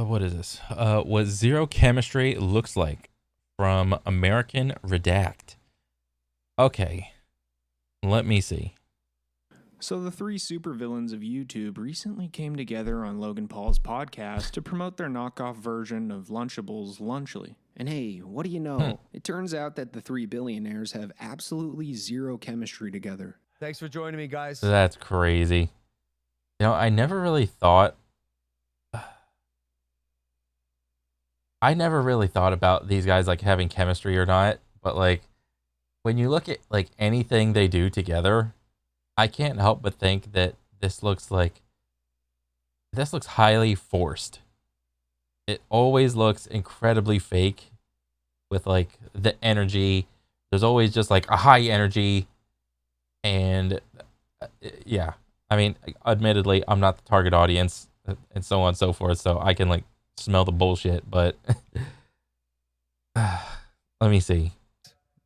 What is this? What zero chemistry looks like from American Redact. Okay, let me see. So the three supervillains of YouTube recently came together on Logan Paul's podcast to promote their knockoff version of Lunchables Lunchly. And hey, what do you know? It turns out that the three billionaires have absolutely zero chemistry together. Thanks for joining me, guys. That's crazy. I never really thought. I never really thought about these guys like having chemistry or not, but like when you look at like anything they do together, I can't help but think that this looks highly forced. It always looks incredibly fake with like the energy. There's always just like a high energy and yeah. I mean, admittedly, I'm not the target audience and so on and so forth, so I can like smell the bullshit, but let me see.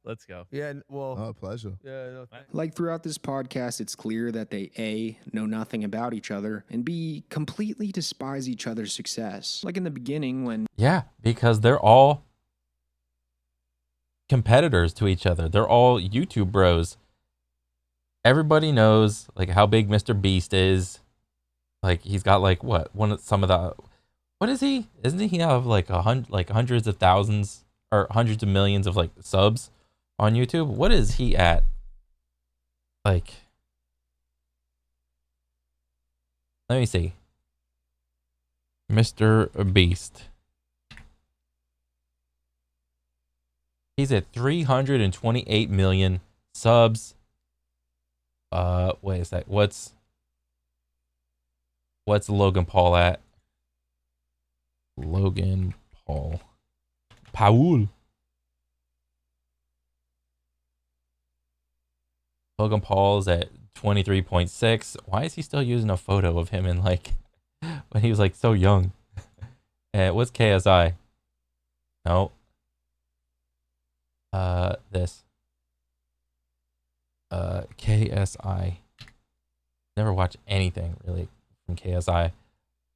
Let's go. Yeah, well, pleasure. yeah, no, Like throughout this podcast, it's clear that they A, know nothing about each other, and B, completely despise each other's success. Like in the beginning when Yeah, because they're all competitors to each other. They're all YouTube bros. Everybody knows like how big Mr. Beast is. Like he's got like what is he? Isn't he have like hundreds of thousands or hundreds of millions of like subs on YouTube? What is he at? Like, let me see. Mr. Beast. He's at 328 million subs. Wait a sec. What's Logan Paul at? Logan Paul. Logan Paul's at 23.6. Why is he still using a photo of him in like when he was like so young? What's KSI? No. This. KSI. Never watch anything really from KSI.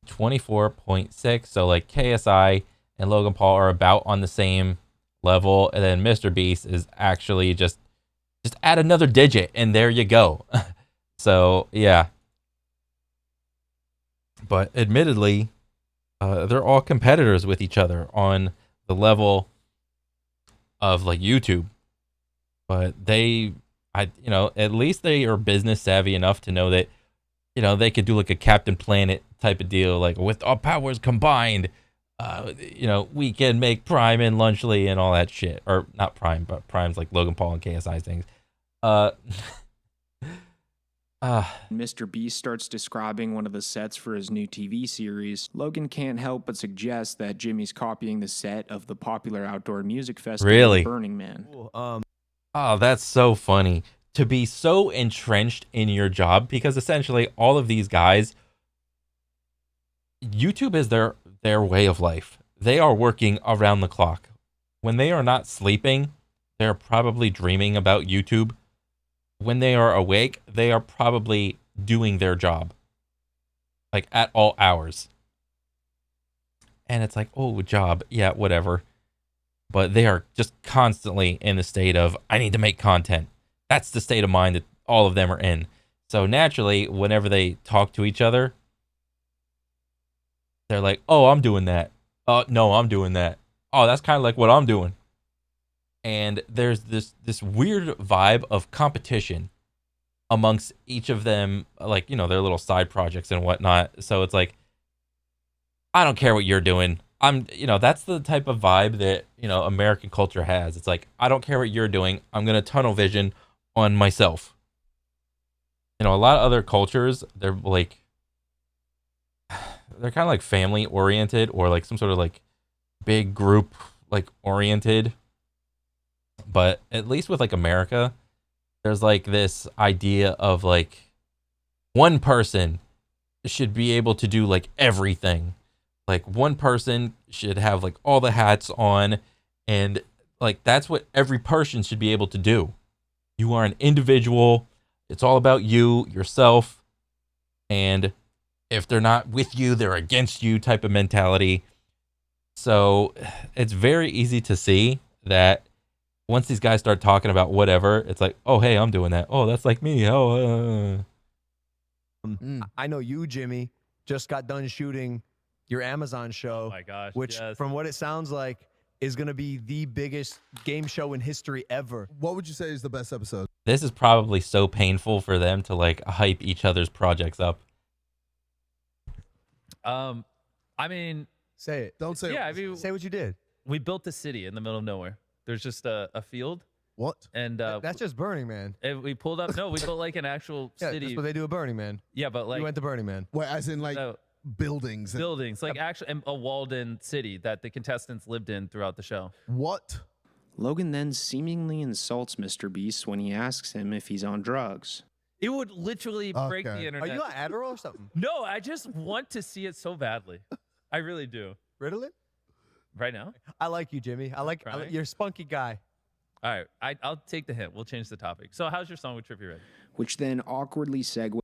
24.6. So like KSI and Logan Paul are about on the same level, and then Mr. Beast is actually just add another digit, and there you go. So yeah. But admittedly, they're all competitors with each other on the level of like YouTube. But at least they are business savvy enough to know that, they could do like a Captain Planet type of deal, like with our powers combined, we can make Prime and Lunchly and all that shit. Or not Prime, but Prime's like Logan Paul and KSI things. Mr. Beast starts describing one of the sets for his new TV series, Logan can't help but suggest that Jimmy's copying the set of the popular outdoor music festival Really? Burning Man. cool. Oh, that's so funny to be so entrenched in your job, because essentially all of these guys, YouTube is their way of life. They are working around the clock. When they are not sleeping, they're probably dreaming about YouTube. When they are awake, they are probably doing their job, like at all hours. And it's like, oh, job, yeah, whatever. But they are just constantly in the state of, I need to make content. That's the state of mind that all of them are in. So naturally, whenever they talk to each other, they're like, oh, I'm doing that. Oh, no, I'm doing that. Oh, that's kind of like what I'm doing. And there's this weird vibe of competition amongst each of them, like, their little side projects and whatnot. So it's like, I don't care what you're doing. That's the type of vibe that, American culture has. It's like, I don't care what you're doing. I'm going to tunnel vision on myself. A lot of other cultures, they're kind of like family oriented, or like some sort of like big group like oriented. But at least with like America, there's like this idea of like one person should be able to do like everything. Like one person should have like all the hats on, and like that's what every person should be able to do. You are an individual. It's all about you, yourself. And if they're not with you, they're against you type of mentality. So it's very easy to see that once these guys start talking about whatever, it's like, oh, hey, I'm doing that. Oh, that's like me. Oh, I know you, Jimmy, just got done shooting your Amazon show. Oh my gosh. Which, yes. from what it sounds like, is going to be the biggest game show in history ever. What would you say is the best episode? this is probably so painful for them to like hype each other's projects up. I mean, Say it. Don't say yeah, I mean, Say what you did. we built a city in the middle of nowhere. There's just a field, what. and That's just Burning Man. we pulled up. No, we built like an actual Yeah, city. that's what they do at Burning Man. Yeah, but like We went to Burning Man. Wait, as in like so, buildings. buildings, like actually a walled-in city that the contestants lived in throughout the show. What? Logan then seemingly insults Mr. Beast when he asks him if he's on drugs. It would literally break Okay. the Are internet. you on Adderall or something? No, I just want to see it so badly. I really do. Ritalin? Right now? I like you, Jimmy. I like Trying? you're a spunky guy. All right, I'll take the hint. We'll change the topic. So, how's your song with Trippie Redd? Which then awkwardly segues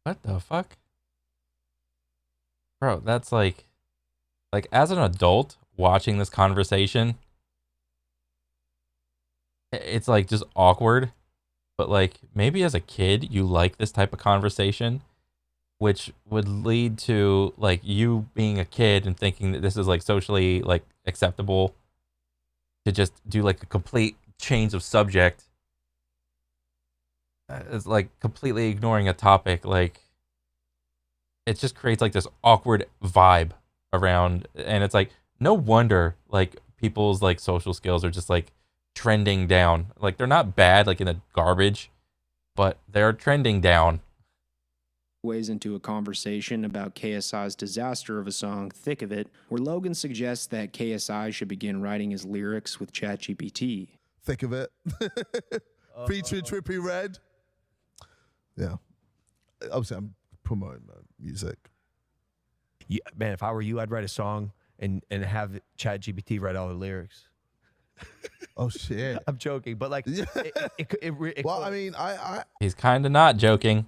What the fuck? Bro, that's like as an adult watching this conversation, it's like just awkward. But like maybe as a kid, you like this type of conversation, which would lead to like you being a kid and thinking that this is like socially like acceptable to just do like a complete change of subject. It's like completely ignoring a topic. Like it just creates like this awkward vibe around, and it's like no wonder like people's like social skills are just like trending down. Like they're not bad like in the garbage, but they're trending down. into a conversation about KSI's disaster of a song, Thick of It, where Logan suggests that KSI should begin writing his lyrics with ChatGPT. Thick of it. Featuring Trippie Redd. Yeah. Obviously, I'm promoting my music. Yeah, man, if I were you, I'd write a song and have ChatGPT write all the lyrics. Oh, shit. I'm joking, but like, Yeah. Well, could. I mean, He's kind of not joking.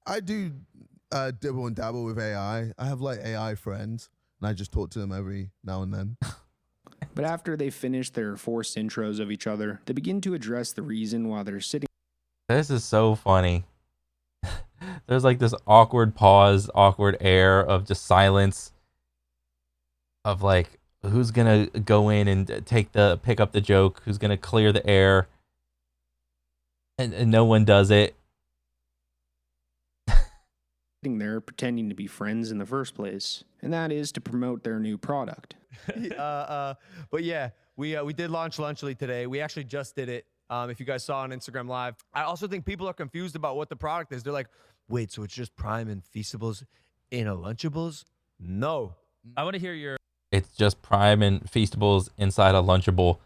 I do dibble and dabble with AI. I have like AI friends, and I just talk to them every now and then. But after they finish their forced intros of each other, they begin to address the reason why they're sitting This is so funny. There's like this awkward pause, awkward air of just silence of like who's gonna go in and pick up the joke, who's gonna clear the air, and no one does it. there pretending to be friends in the first place, and that is to promote their new product. But yeah, we did launch Lunchly today. We actually just did it. If you guys saw on Instagram Live, I also think people are confused about what the product is. They're like, wait, so it's just Prime and Feastables in a Lunchables? No. I want to hear your. It's just Prime and Feastables inside a Lunchable.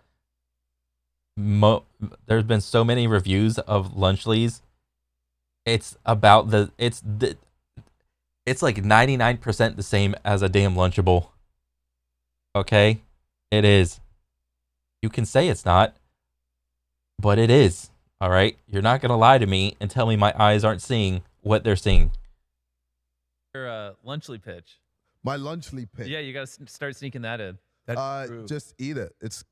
There's been so many reviews of Lunchlies. It's about it's like 99% the same as a damn Lunchable. Okay? It is. You can say it's not, but it is. All right? You're not going to lie to me and tell me my eyes aren't seeing what they're seeing. Your Lunchly pitch. My Lunchly pick. Yeah, you got to start sneaking that in. That's true. Just eat it. It's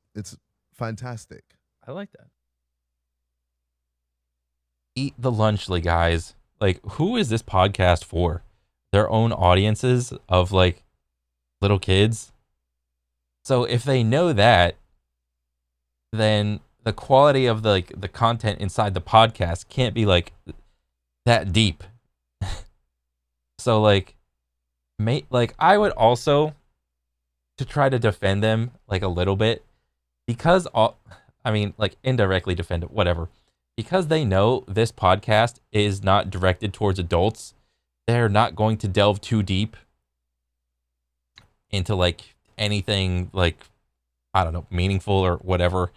fantastic. I like that. Eat the Lunchly, guys. Like, who is this podcast for? Their own audiences of like little kids. So if they know that, then the quality of the content inside the podcast can't be like that deep. So like I would also, to try to defend them like a little bit, because indirectly defend it, whatever. Because they know this podcast is not directed towards adults, they're not going to delve too deep into like anything like, I don't know, meaningful or whatever.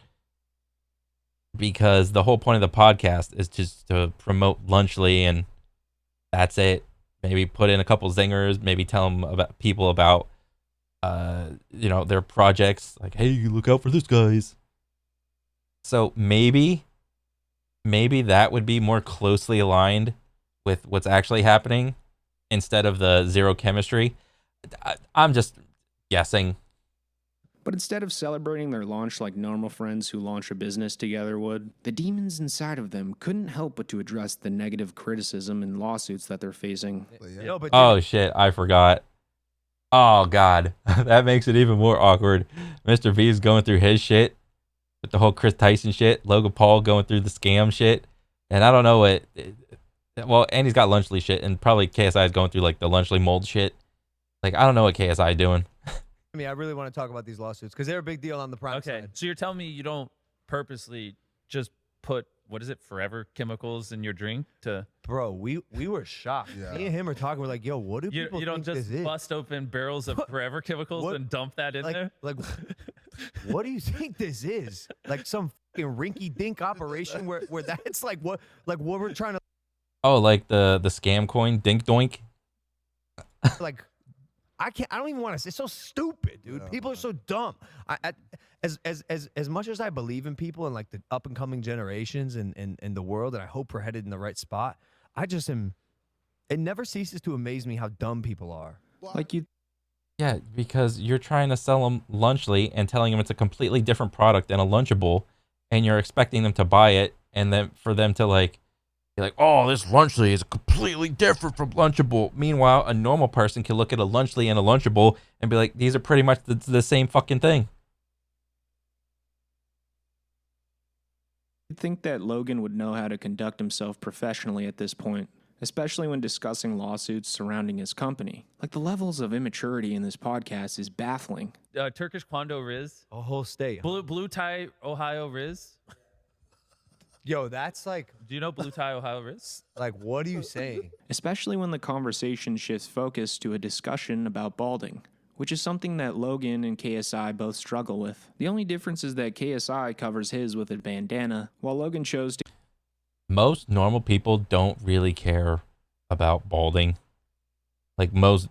Because the whole point of the podcast is just to promote Lunchly, and that's it. Maybe put in a couple zingers, maybe tell them about people about their projects, like, hey, look out for this, guys. So maybe that would be more closely aligned with what's actually happening instead of the zero chemistry. I'm just guessing. But instead of celebrating their launch like normal friends who launch a business together would, the demons inside of them couldn't help but to address the negative criticism and lawsuits that they're facing. Yeah. No, but Oh shit, I forgot. Oh god, that makes it even more awkward. Mr. V is going through his shit with the whole Chris Tyson shit. Logan Paul going through the scam shit, and I don't know what. Well, and he's got Lunchley shit, and probably KSI is going through like the Lunchley mold shit. Like I don't know what KSI doing. I mean, I really want to talk about these lawsuits because they're a big deal on the prime Okay, side. so you're telling me you don't purposely just put what is it, forever chemicals in your drink to? Bro, we were shocked. Yeah. Me and him were talking. We're like, yo, what do You people don't think just this is? bust open barrels of forever chemicals What? and dump that in there. Like, what do you think this is? Like some fucking rinky-dink operation where that's like what we're trying to Oh, like the scam coin, Dink Doink. like. I don't even want to say. It's so stupid, dude. Yeah. People are so dumb. As much as I believe in people and like the up and coming generations and the world, and I hope we're headed in the right spot. I just am. It never ceases to amaze me how dumb people are. Like you Yeah, because you're trying to sell them Lunchley and telling them it's a completely different product than a Lunchable, and you're expecting them to buy it, and then for them to like be like, oh, this Lunchley is completely different from Lunchable. Meanwhile, a normal person can look at a Lunchley and a Lunchable and be like, these are pretty much the same fucking thing. You'd think that Logan would know how to conduct himself professionally at this point, especially when discussing lawsuits surrounding his company. Like the levels of immaturity in this podcast is baffling. Turkish Quando Riz, A whole state. Blue Tie Ohio Riz. Yo, that's like Do you know Blue Tie Ohio Riz? what are you saying? Especially when the conversation shifts focus to a discussion about balding, which is something that Logan and KSI both struggle with. The only difference is that KSI covers his with a bandana, while Logan chose to Most normal people don't really care about balding. Like most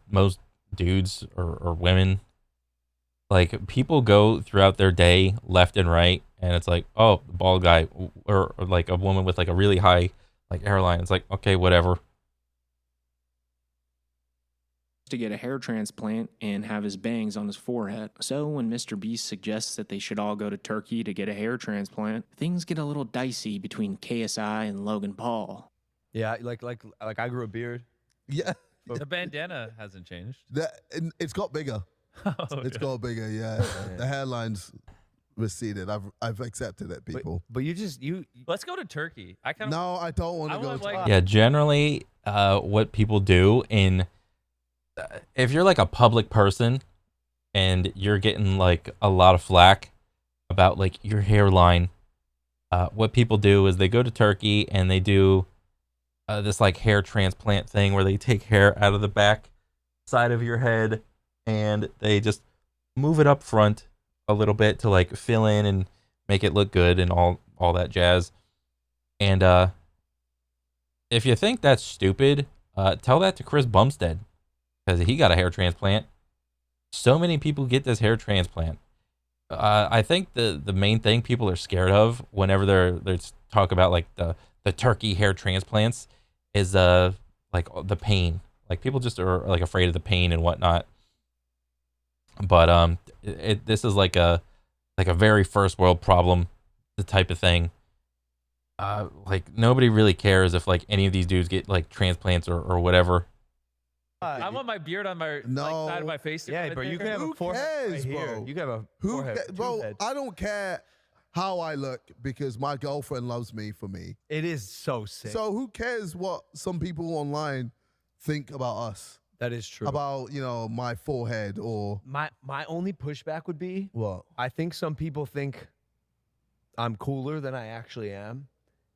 dudes or women. Like people go throughout their day left and right, and it's like, oh, the bald guy, or like a woman with like a really high like hairline. It's like, okay, whatever. get a hair transplant and have his bangs on his forehead. So when Mr. Beast suggests that they should all go to Turkey to get a hair transplant, things get a little dicey between KSI and Logan Paul. Yeah, like I grew a beard. Yeah. The bandana hasn't changed. It's got bigger. It's got bigger, yeah. The hairline's receded. I've accepted it, people. But you Let's go to Turkey. I kind of No, I don't want I to go want, to like- Yeah, generally, what people do if you're like a public person and you're getting like a lot of flack about like your hairline, what people do is they go to Turkey and they do this like hair transplant thing where they take hair out of the back side of your head and they just move it up front a little bit to like fill in and make it look good and all that jazz. And if you think that's stupid, tell that to Chris Bumstead, because he got a hair transplant. So many people get this hair transplant. I think the main thing people are scared of whenever they talk about like the turkey hair transplants is like the pain. Like people just are like afraid of the pain and whatnot. But this is like a very first world problem, the type of thing. Like nobody really cares if like any of these dudes get like transplants or whatever. I want my beard on my like, side of my face. Yeah, right bro, you there. can have Who a forehead cares, right here. bro? You can have a Who forehead. bro, tooth head. I don't care how I look because my girlfriend loves me for me. It is so sick. So who cares what some people online think about us? That is true. About, my forehead or my only pushback would be what? I think some people think I'm cooler than I actually am.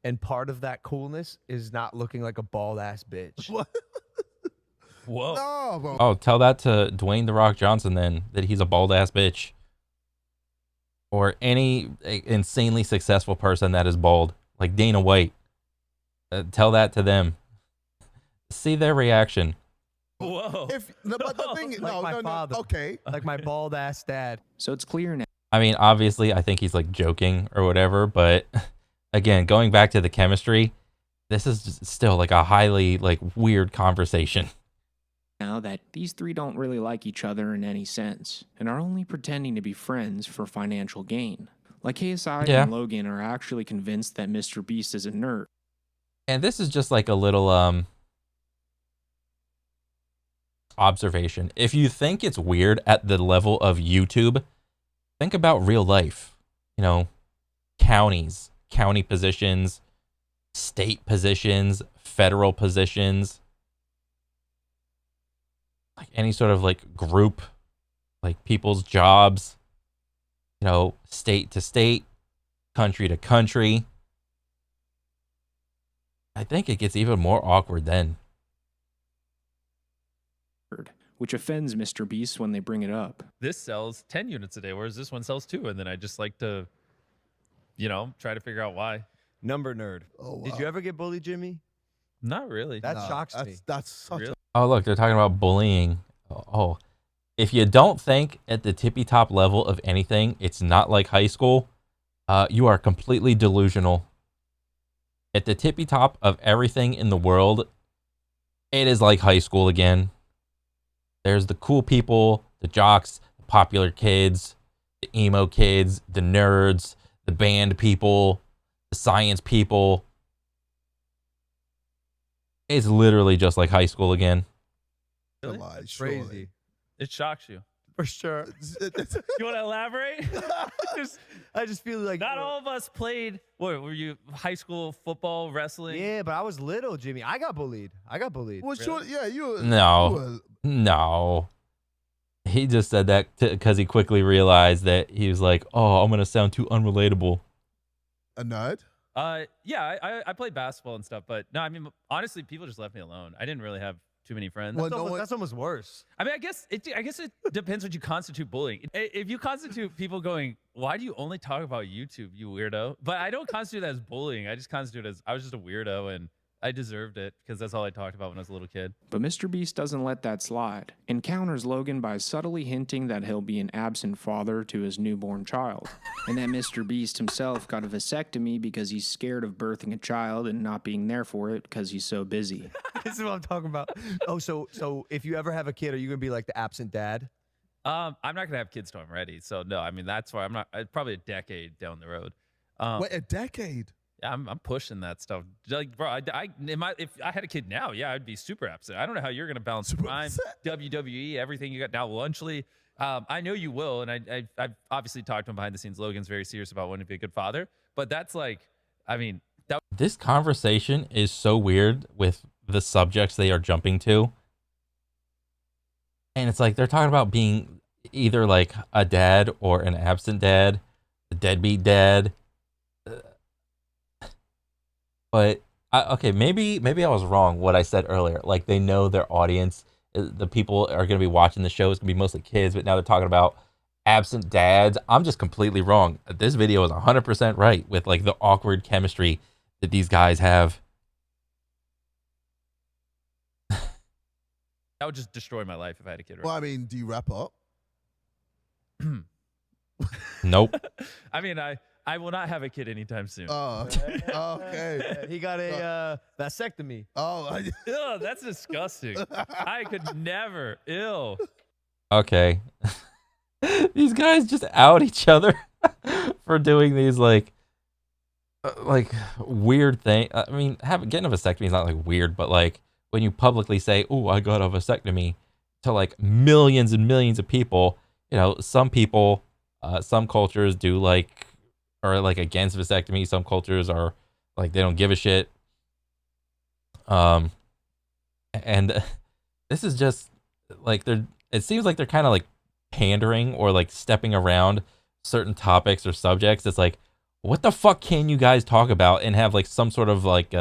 And part of that coolness is not looking like a bald ass bitch. What? Whoa. No, bro. Oh, tell that to Dwayne The Rock Johnson then, that he's a bald ass bitch. Or any insanely successful person that is bald, like Dana White. Tell that to them. See their reaction. Whoa. But the thing is, Like my no, father. okay. Like my bald ass dad. So it's clear now I mean, obviously, I think he's like joking or whatever, but again, going back to the chemistry, this is just still like a highly like weird conversation. now that these three don't really like each other in any sense and are only pretending to be friends for financial gain. Like KSI Yeah. and Logan are actually convinced that Mr. Beast is a nerd. And this is just like a little observation. If you think it's weird at the level of YouTube, think about real life. You know, counties, county positions, state positions, federal positions, like any sort of like group, like people's jobs, you know, state to state, country to country. I think it gets even more awkward then. Which offends Mr. Beast when they bring it up. This sells 10 units a day, whereas this one sells 2. And then I just like to, you know, try to figure out why. Number nerd. Oh, wow. Did you ever get bullied, Jimmy? Not really. That Nah, shocks me. That's such Really? Oh, look, they're talking about bullying. Oh, if you don't think at the tippy top level of anything, it's not like high school, you are completely delusional. At the tippy top of everything in the world, it is like high school again. There's the cool people, the jocks, the popular kids, the emo kids, the nerds, the band people, the science people. It's literally just like high school again. a Really? lie. Crazy. It shocks you. For sure. You want to elaborate? I just feel like Not all of us played. What were you? High school football, wrestling? Yeah, but I was little, Jimmy. I got bullied. Well, sure, yeah, you were. No. No. He just said that because he quickly realized that he was like, oh, I'm going to sound too unrelatable. A nerd? Yeah, I played basketball and stuff, but no, I mean, honestly, people just left me alone. I didn't really have too many friends. Well, that's almost worse. I mean, I guess it depends what you constitute bullying. If you constitute people going, why do you only talk about YouTube, you weirdo? But I don't constitute that as bullying. I just constitute it as I was just a weirdo and I deserved it because that's all I talked about when I was a little kid. But Mr. Beast doesn't let that slide and counters Logan by subtly hinting that he'll be an absent father to his newborn child, and that Mr. Beast himself got a vasectomy because he's scared of birthing a child and not being there for it because he's so busy. This is what I'm talking about. Oh, so if you ever have a kid, are you gonna be like the absent dad? I'm not gonna have kids till I'm ready. So no, I mean that's why I'm not. Probably a decade down the road. Wait, a decade? Yeah, I'm pushing that stuff. Like, bro, if I had a kid now, yeah, I'd be super upset. I don't know how you're gonna balance Prime, WWE, everything you got now, Lunchly. I know you will, and I've obviously talked to him behind the scenes. Logan's very serious about wanting to be a good father, but that's like, I mean, This conversation is so weird with the subjects they are jumping to. And it's like they're talking about being either like a dad or an absent dad, a deadbeat dad. But okay, maybe I was wrong what I said earlier. Like they know their audience, the people are going to be watching the show is going to be mostly kids, but now they're talking about absent dads. I'm just completely wrong. This video is 100% right with like the awkward chemistry that these guys have. that would just destroy my life if I had a kid. Right? Well, I mean, do you wrap up? Nope. I mean, I will not have a kid anytime soon. Oh, okay. He got a vasectomy. Oh, Ew, that's disgusting. I could never. Ew. Okay. These guys just out each other for doing these like weird thing. I mean, getting a vasectomy is not like weird, but like when you publicly say, "Oh, I got a vasectomy," to like millions and millions of people, you know, some people, some cultures do like are like against vasectomy. Some cultures are like they don't give a shit. And this is just like it seems like they're kind of like pandering or like stepping around certain topics or subjects. It's like, what the fuck can you guys talk about and have like some sort of like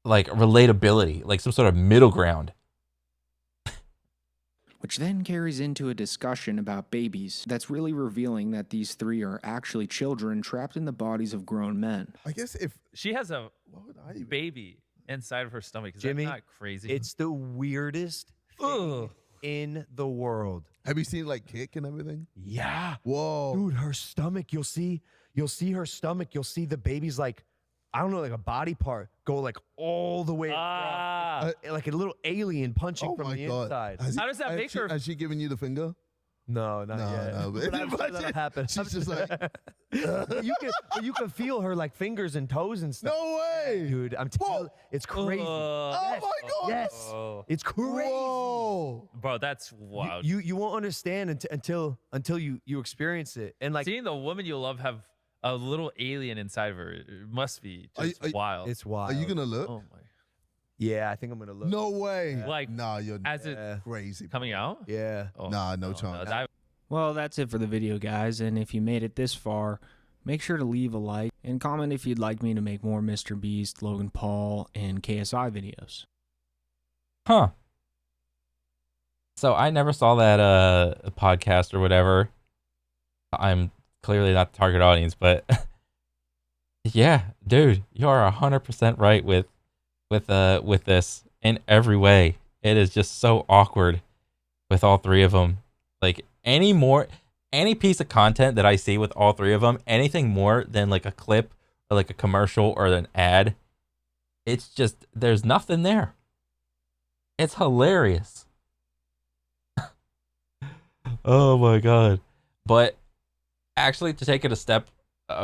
relatability, like some sort of middle ground? Which then carries into a discussion about babies that's really revealing that these three are actually children trapped in the bodies of grown men. I guess if She has a what would I even? baby inside of her stomach. Is Jimmy, that not crazy? It's the weirdest thing Ugh. in the world. Have you seen like Kick and everything? Yeah. Whoa. Dude, her stomach, you'll see her stomach, you'll see the baby's like I don't know, like a body part go like all the way across, like a little alien punching Oh from my the God. inside. How does that make her? Has she given you the finger? No, not yet. No, But I'm sure that'll happen. She's just like, you can feel her like fingers and toes and stuff. no way. Dude, I'm telling you, it's crazy. Oh my God. Yes, Oh. it's crazy. Whoa. Bro, that's wild. You won't understand until you experience it. And like Seeing the woman you love have a little alien inside of her, it must be just wild. it's wild. Are you gonna look? Oh my. Yeah, I think I'm gonna look. No way. Like, nah, you're as it crazy. bro. coming out? Yeah. Oh, Nah, no chance. Well, that's it for the video, guys. And if you made it this far, make sure to leave a like and comment if you'd like me to make more Mr. Beast, Logan Paul, and KSI videos. Huh. So I never saw that podcast or whatever. I'm clearly not the target audience, but yeah, dude, you are 100% right with this in every way. It is just so awkward with all three of them. Like any piece of content that I see with all three of them, anything more than like a clip or like a commercial or an ad, it's just there's nothing there. It's hilarious. Oh my God. But actually, to take it a step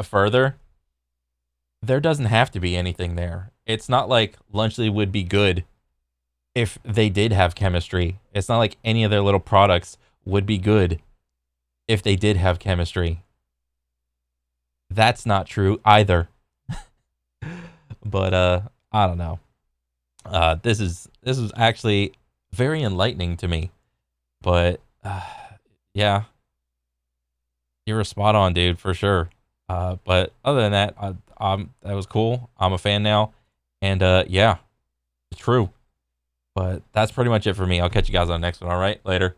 further, there doesn't have to be anything there. It's not like Lunchly would be good if they did have chemistry. It's not like any of their little products would be good if they did have chemistry. That's not true either. But I don't know. This is actually very enlightening to me. But yeah, you were spot on, dude, for sure. But other than that, that was cool. I'm a fan now, and yeah, it's true. But that's pretty much it for me. I'll catch you guys on the next one. All right, later.